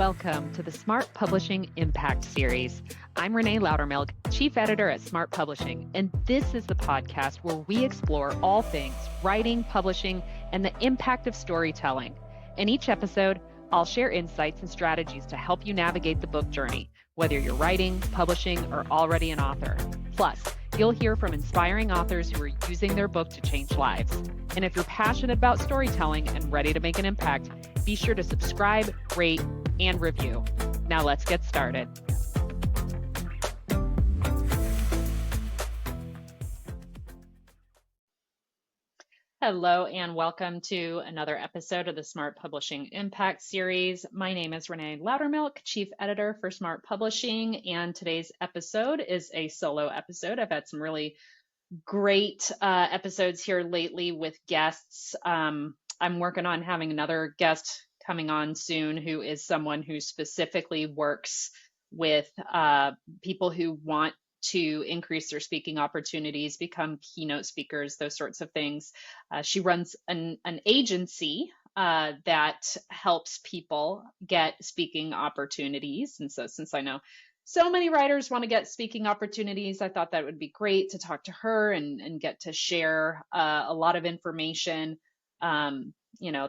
welcome to the Smart Publishing Impact Series. I'm Renée Loudermilk, Chief Editor at Smart Publishing, and this is the podcast where we explore all things writing, publishing, and the impact of storytelling. In each episode, I'll share insights and strategies to help you navigate the book journey, whether you're writing, publishing, or already an author. Plus, you'll hear from inspiring authors who are using their book to change lives. And if you're passionate about storytelling and ready to make an impact, be sure to subscribe, rate, and review. Now let's get started. Hello and welcome to another episode of the Smart Publishing Impact Series. My name is Renée Loudermilk, Chief Editor for Smart Publishing, and today's episode is a solo episode. I've had some really great episodes here lately with guests. I'm working on having another guest coming on soon who is someone who specifically works with people who want to increase their speaking opportunities, become keynote speakers, those sorts of things. She runs an agency that helps people get speaking opportunities. And so since I know so many writers want to get speaking opportunities, I thought that would be great to talk to her and get to share a lot of information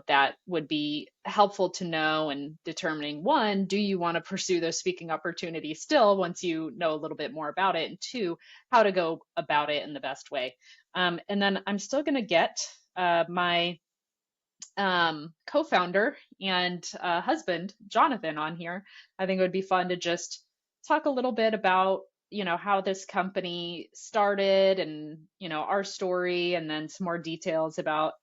that would be helpful to know in determining, one, do you want to pursue those speaking opportunities still once you know a little bit more about it, and two, how to go about it in the best way. And then I'm still going to get my co-founder and husband, Jonathan, on here. I think it would be fun to just talk a little bit about how this company started and our story, and then some more details about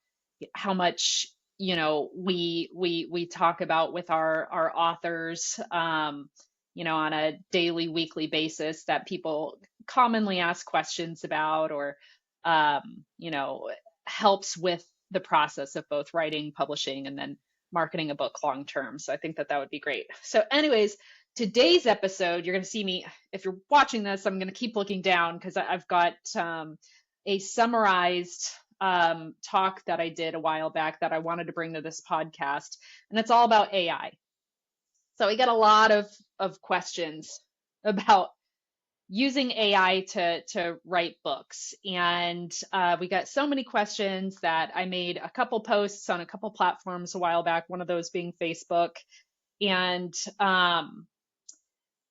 how much we talk about with our authors on a daily, weekly basis that people commonly ask questions about, or helps with the process of both writing, publishing, and then marketing a book long term. So I think that would be great. So anyways, today's episode, you're going to see me, if you're watching this, I'm going to keep looking down because I've got a summarized talk that I did a while back that I wanted to bring to this podcast, and it's all about AI. So we get a lot of questions about using AI to write books, and we got so many questions that I made a couple posts on a couple platforms a while back, one of those being Facebook. And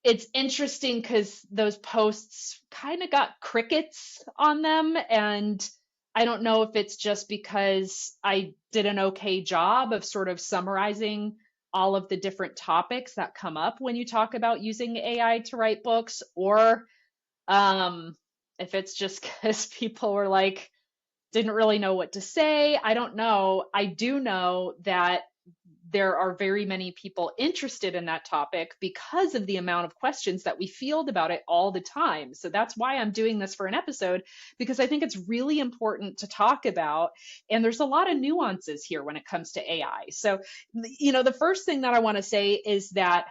it's interesting because those posts kind of got crickets on them, and I don't know if it's just because I did an okay job of sort of summarizing all of the different topics that come up when you talk about using AI to write books, or if it's just because people were like, didn't really know what to say. I don't know. I do know that there are very many people interested in that topic because of the amount of questions that we field about it all the time. So that's why I'm doing this for an episode, because I think it's really important to talk about. And there's a lot of nuances here when it comes to AI. So, the first thing that I want to say is that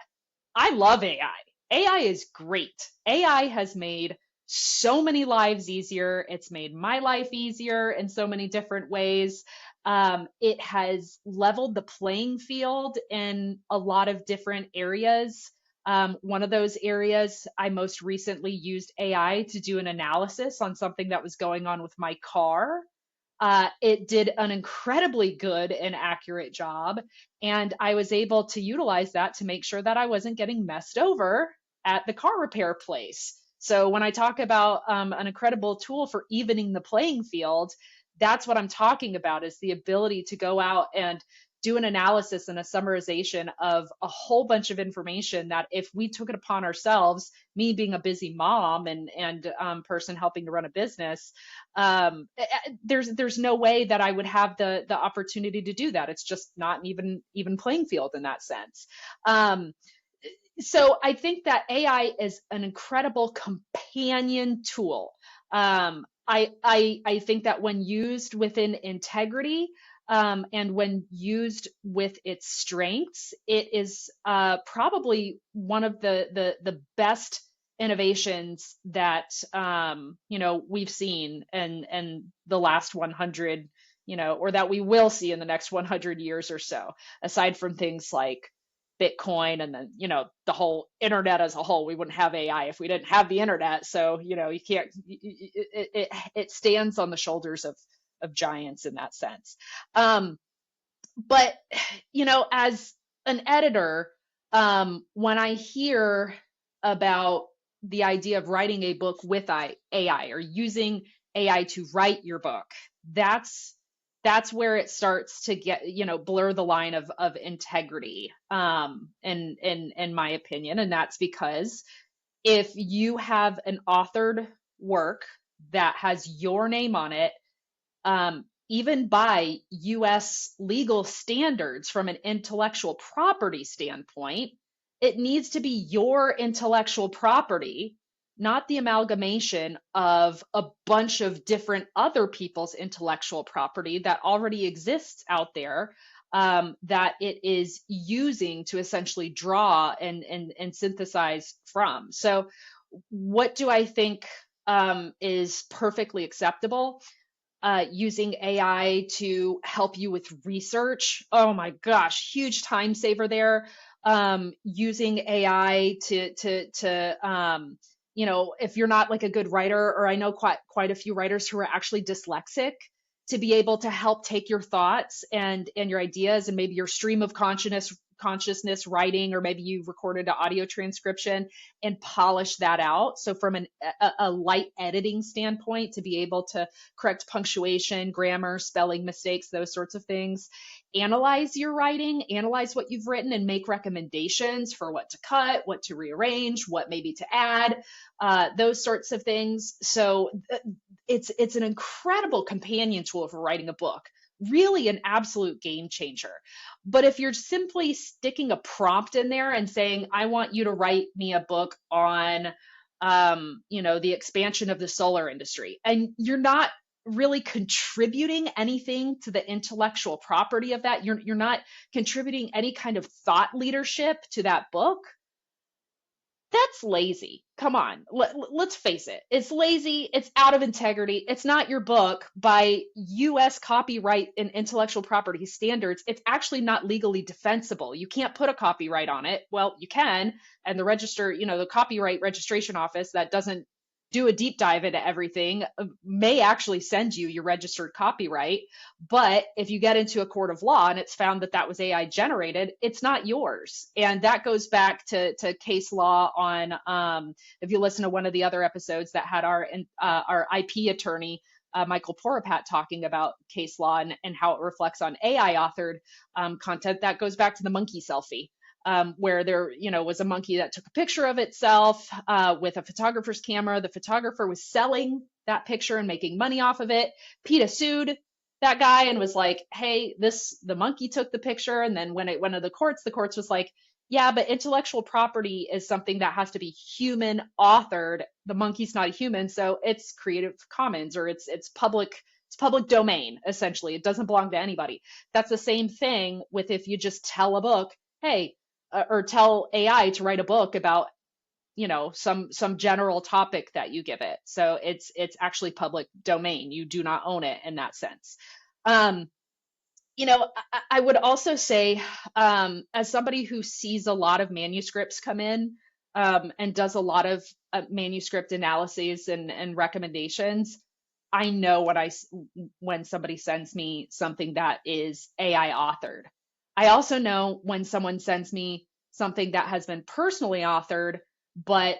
I love AI. AI is great. AI has made so many lives easier. It's made my life easier in so many different ways. It has leveled the playing field in a lot of different areas. One of those areas, I most recently used AI to do an analysis on something that was going on with my car. It did an incredibly good and accurate job, and I was able to utilize that to make sure that I wasn't getting messed over at the car repair place. So when I talk about an incredible tool for evening the playing field, that's what I'm talking about, is the ability to go out and do an analysis and a summarization of a whole bunch of information that if we took it upon ourselves, me being a busy mom and person helping to run a business, there's no way that I would have the opportunity to do that. It's just not an even playing field in that sense. So I think that AI is an incredible companion tool. I think that when used within integrity, and when used with its strengths, it is probably one of the best innovations that we've seen in the last 100, or that we will see in the next 100 years or so, aside from things like Bitcoin and then, the whole internet as a whole. We wouldn't have AI if we didn't have the internet. So, you can't, it stands on the shoulders of giants in that sense. But, as an editor, when I hear about the idea of writing a book with AI or using AI to write your book, that's where it starts to get, blur the line of integrity, in my opinion. And that's because if you have an authored work that has your name on it, even by US legal standards from an intellectual property standpoint, it needs to be your intellectual property, not the amalgamation of a bunch of different other people's intellectual property that already exists out there, that it is using to essentially draw and synthesize from. So, what do I think is perfectly acceptable? Using AI to help you with research. Oh my gosh, huge time saver there. Using AI if you're not like a good writer, or I know quite a few writers who are actually dyslexic, to be able to help take your thoughts and your ideas and maybe your stream of consciousness writing, or maybe you recorded an audio transcription and polish that out. So from a light editing standpoint, to be able to correct punctuation, grammar, spelling mistakes, those sorts of things, analyze your writing, analyze what you've written, and make recommendations for what to cut, what to rearrange, what maybe to add, those sorts of things. So it's an incredible companion tool for writing a book, really an absolute game changer. But if you're simply sticking a prompt in there and saying, I want you to write me a book on, the expansion of the solar industry, and you're not really contributing anything to the intellectual property of that, you're not contributing any kind of thought leadership to that book, that's lazy. Come on, let's face it. It's lazy. It's out of integrity. It's not your book by US copyright and intellectual property standards. It's actually not legally defensible. You can't put a copyright on it. Well, you can, and the copyright registration office that doesn't do a deep dive into everything may actually send you your registered copyright. But if you get into a court of law and it's found that that was AI generated, it's not yours. And that goes back to case law on, if you listen to one of the other episodes that had our IP attorney, Michael Porapat, talking about case law and how it reflects on AI authored content, that goes back to the monkey selfie. Where there, was a monkey that took a picture of itself with a photographer's camera. The photographer was selling that picture and making money off of it. PETA sued that guy and was like, "Hey, the monkey took the picture." And then when it went to the courts was like, "Yeah, but intellectual property is something that has to be human authored. The monkey's not a human, so it's Creative Commons, or it's public." It's public domain, essentially. It doesn't belong to anybody. That's the same thing with if you just tell a book, hey, or tell AI to write a book about, some general topic that you give it. So it's actually public domain. You do not own it in that sense. I would also say, as somebody who sees a lot of manuscripts come in, and does a lot of manuscript analyses and recommendations, I know when somebody sends me something that is AI authored. I also know when someone sends me something that has been personally authored, but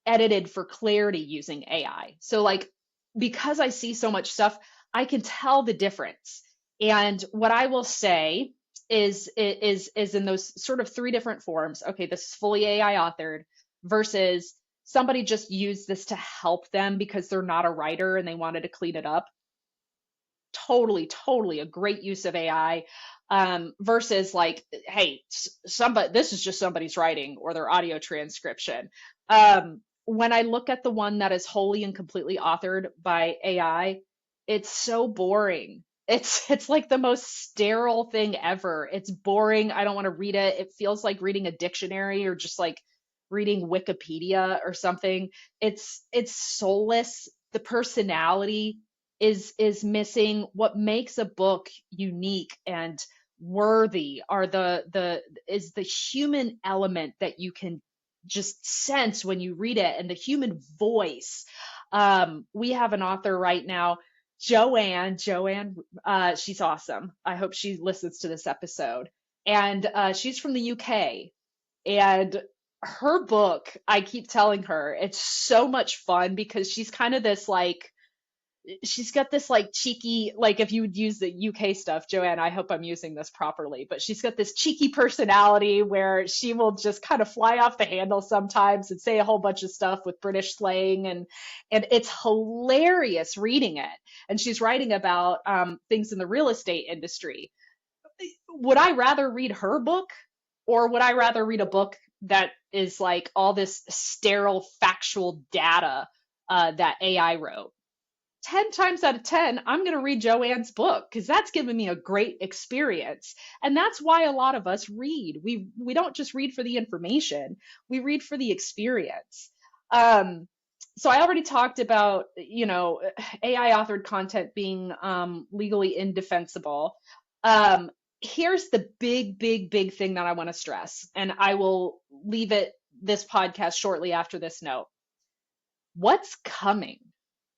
edited for clarity using AI. So like, because I see so much stuff, I can tell the difference. And what I will say is in those sort of three different forms. Okay, this is fully AI authored versus somebody just used this to help them because they're not a writer and they wanted to clean it up. Totally a great use of AI, versus like, hey, this is just somebody's writing or their audio transcription. When I look at the one that is wholly and completely authored by AI, it's so boring. It's like the most sterile thing ever. It's boring. I don't want to read it. It feels like reading a dictionary or just like reading Wikipedia or something. It's soulless. The personality is missing. What makes a book unique and worthy are is the human element that you can just sense when you read it, and the human voice. We have an author right now, Joanne, she's awesome. I hope she listens to this episode. And she's from the UK. And her book, I keep telling her, it's so much fun because she's kind of this like, she's got this like cheeky, like if you would use the UK stuff, Joanne, I hope I'm using this properly, but she's got this cheeky personality where she will just kind of fly off the handle sometimes and say a whole bunch of stuff with British slang, and it's hilarious reading it. And she's writing about things in the real estate industry. Would I rather read her book, or would I rather read a book that is like all this sterile factual data that AI wrote? 10 times out of 10, I'm going to read Joanne's book because that's given me a great experience. And that's why a lot of us read. We don't just read for the information, we read for the experience. So I already talked about, AI authored content being legally indefensible. Here's the big thing that I want to stress, and I will leave it this podcast shortly after this note. What's coming?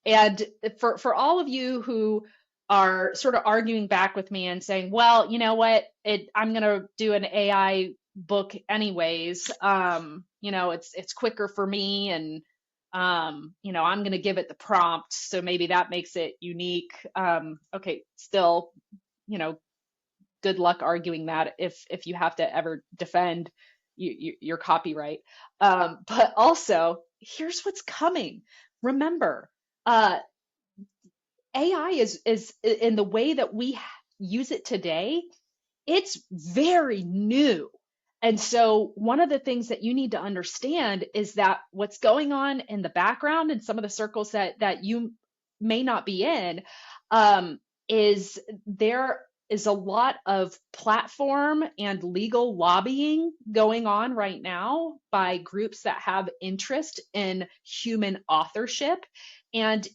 And for all of you who are sort of arguing back with me and saying, well, you know what, I'm going to do an AI book anyways. It's quicker for me, and I'm going to give it the prompt, so maybe that makes it unique. Okay, still, good luck arguing that if you have to ever defend your copyright. But also, here's what's coming. Remember, uh, AI is in the way that we use it today, it's very new. And so one of the things that you need to understand is that what's going on in the background in some of the circles that you may not be in, is there is a lot of platform and legal lobbying going on right now by groups that have interest in human authorship. And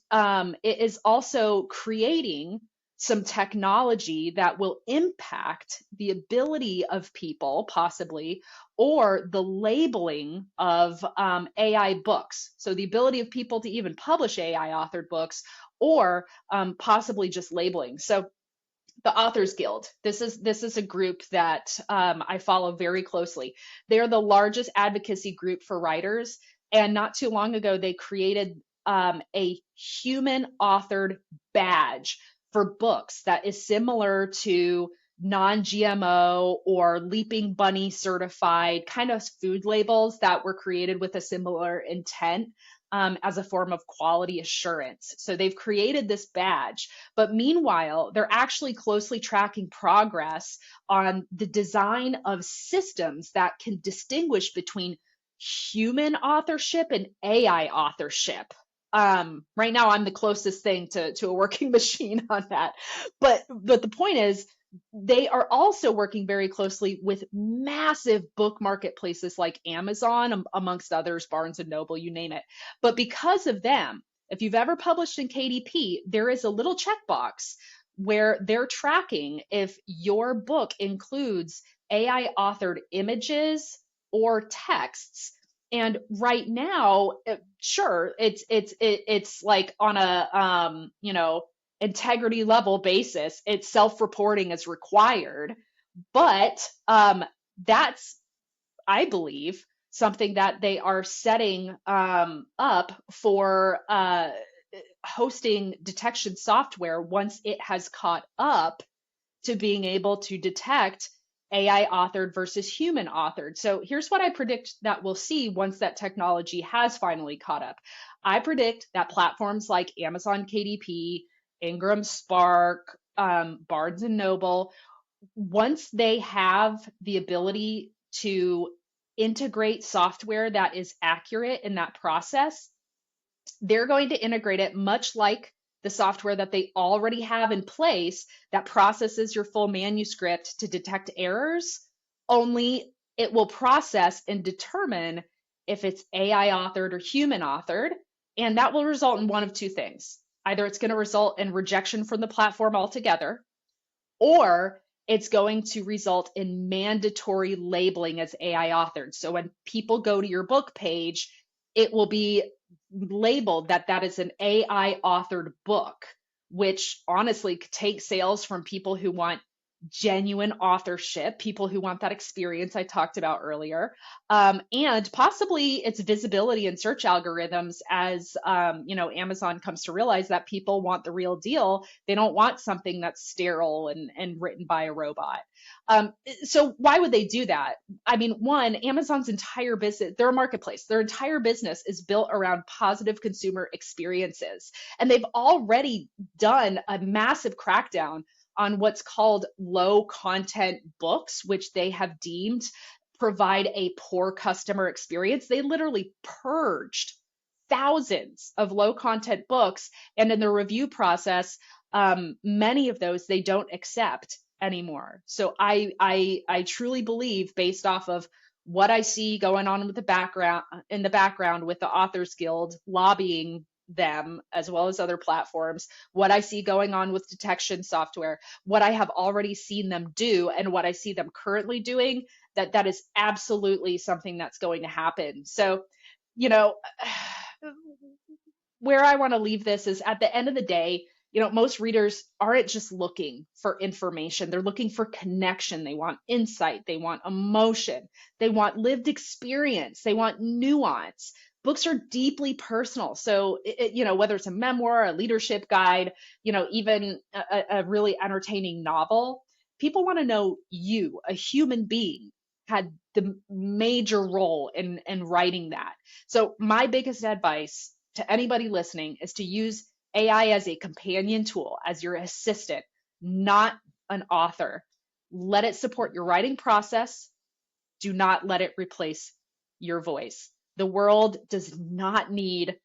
it is also creating some technology that will impact the ability of people, possibly, or the labeling of AI books. So the ability of people to even publish AI authored books, or possibly just labeling. So the Authors Guild. This is a group that I follow very closely. They're the largest advocacy group for writers, and not too long ago they created a human authored badge for books that is similar to non-GMO or Leaping Bunny certified kind of food labels that were created with a similar intent, as a form of quality assurance. So they've created this badge, but meanwhile, they're actually closely tracking progress on the design of systems that can distinguish between human authorship and AI authorship. Right now, I'm the closest thing to a working machine on that. But the point is, they are also working very closely with massive book marketplaces like Amazon, amongst others, Barnes and Noble, you name it. But because of them, if you've ever published in KDP, there is a little checkbox where they're tracking if your book includes AI authored images or texts. And right now, sure, it's like on a integrity level basis, it's self-reporting is required, but that's, I believe, something that they are setting up for hosting detection software once it has caught up to being able to detect AI authored versus human authored. So here's what I predict that we'll see once that technology has finally caught up. I predict that platforms like Amazon KDP, Ingram Spark, Barnes and Noble, once they have the ability to integrate software that is accurate in that process, they're going to integrate it much like the software that they already have in place that processes your full manuscript to detect errors, only it will process and determine if it's AI authored or human authored. And that will result in one of two things. Either it's going to result in rejection from the platform altogether, or it's going to result in mandatory labeling as AI authored. So when people go to your book page, it will be labeled that that is an AI authored book, which honestly could take sales from people who want genuine authorship, people who want that experience I talked about earlier, and possibly its visibility in search algorithms as Amazon comes to realize that people want the real deal. They don't want something that's sterile and written by a robot. So why would they do that? I mean, one, Amazon's entire business, they're a marketplace. Their entire business is built around positive consumer experiences. And they've already done a massive crackdown on what's called low content books, which they have deemed provide a poor customer experience. They literally purged thousands of low content books. And in the review process, many of those they don't accept anymore. So I truly believe, based off of what I see going on with the background with the Authors Guild lobbying them as well as other platforms, what I see going on with detection software, what I have already seen them do, and what I see them currently doing, that is absolutely something that's going to happen. So, you know, where I want to leave this is, at the end of the day, most readers aren't just looking for information. They're looking for connection. They want insight. They want emotion. They want lived experience. They want nuance. Books are deeply personal. So, whether it's a memoir, a leadership guide, even a really entertaining novel, people want to know you, a human being, had the major role in writing that. So my biggest advice to anybody listening is to use AI as a companion tool, as your assistant, not an author. Let it support your writing process. Do not let it replace your voice. The world does not need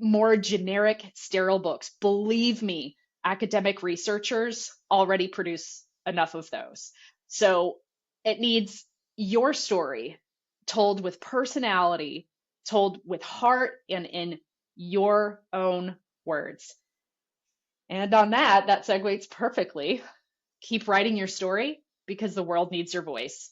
more generic, sterile books. Believe me, academic researchers already produce enough of those. So it needs your story told with personality, told with heart, and in your own words. And on that segues perfectly. Keep writing your story, because the world needs your voice.